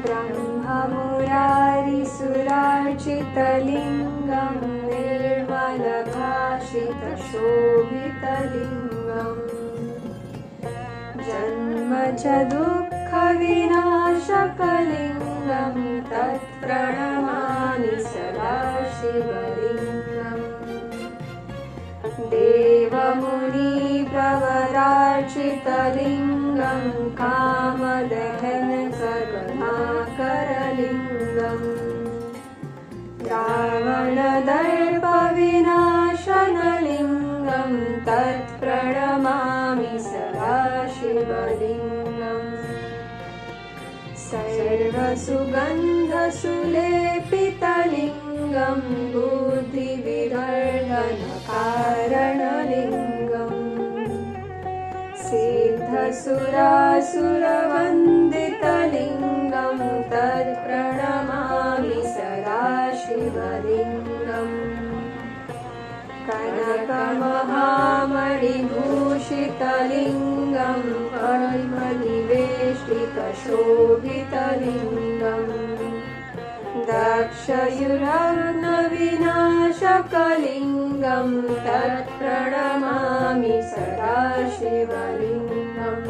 ब्रह्ममुरारिसुरार्चितलिङ्गं निर्मलभाषितशोभितलिङ्गम् जन्म च दुःखविनाशकलिङ्गं तत्प्रणमामि सदा शिवलिङ्गम् देवमुनिप्रवरार्चितलिङ्गं कामदहन करुणाकरलिङ्गम् रावणदर्पविनाशनलिङ्गं तत्प्रणमामि सदा शिवलिङ्गम् सर्वसुगन्धसुलेपितलिङ्गं बुद्धिविवर्धनकारणलिङ्गम् सिद्धसुरासुरवन्दितलिङ्गं तत्प्रणमामि सदा शिवलिङ्गम् कनकमहामणिभूषितलिङ्गं पद्मनिवेष्टितशोभितलिङ्गम् दक्षयुरग्नविनाशकलिङ्गं तत्प्रणमामि सदा शिवलिङ्गम्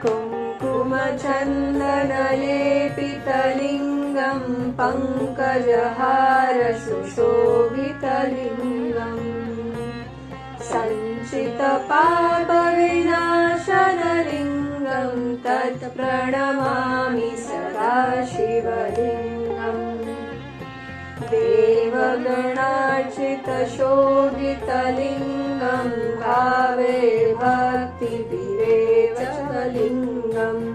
कुङ्कुमचन्दनलेपितलिङ्गं पङ्कजहारसुशोभितलिङ्गम् सञ्चितपापविनाशनलिङ्गं तत्प्रणमामि सदा शिवलिङ्गम् देवगणार्चितशोभितलिङ्गं भावे भक्तिविरेचकलिङ्गम्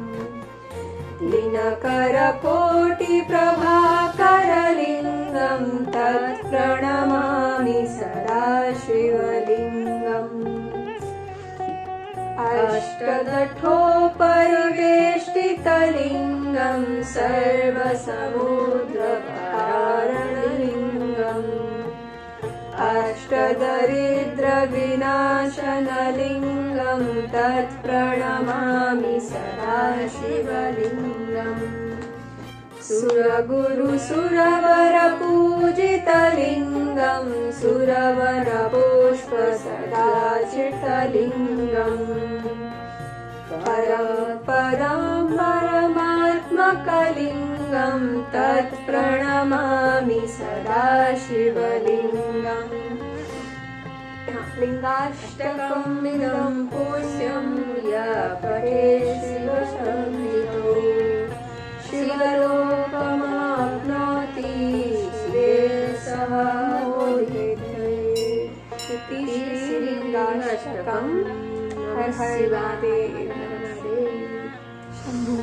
दिनकरकोटिप्रभाकरलिङ्गं तत्प्रणमामि सदा शिवलिङ्गम् अष्टदठोपरिवेष्टितलिङ्गं सर्वसमुद्रकारणलिङ्गम् अष्टदरिद्रविनाशनलिङ्गं तत्प्रणमामि सदा शिवलिङ्गम् सुरगुरुसुरवरपूजितलिङ्गं सुरवरपुष्पसदाचितलिङ्गम् परं परमात्मकलिङ्गं तत्प्रणमामि सदा शिवलिङ्गम् लिङ्गाष्टकम् इदं पुण्यं यः पठेत् शिवसंहितो शिवलोकमाप्नोति श्रेयसः बोधयते इति श्रीलिङ्गाष्टकम्। हर हर महादेव शंभु।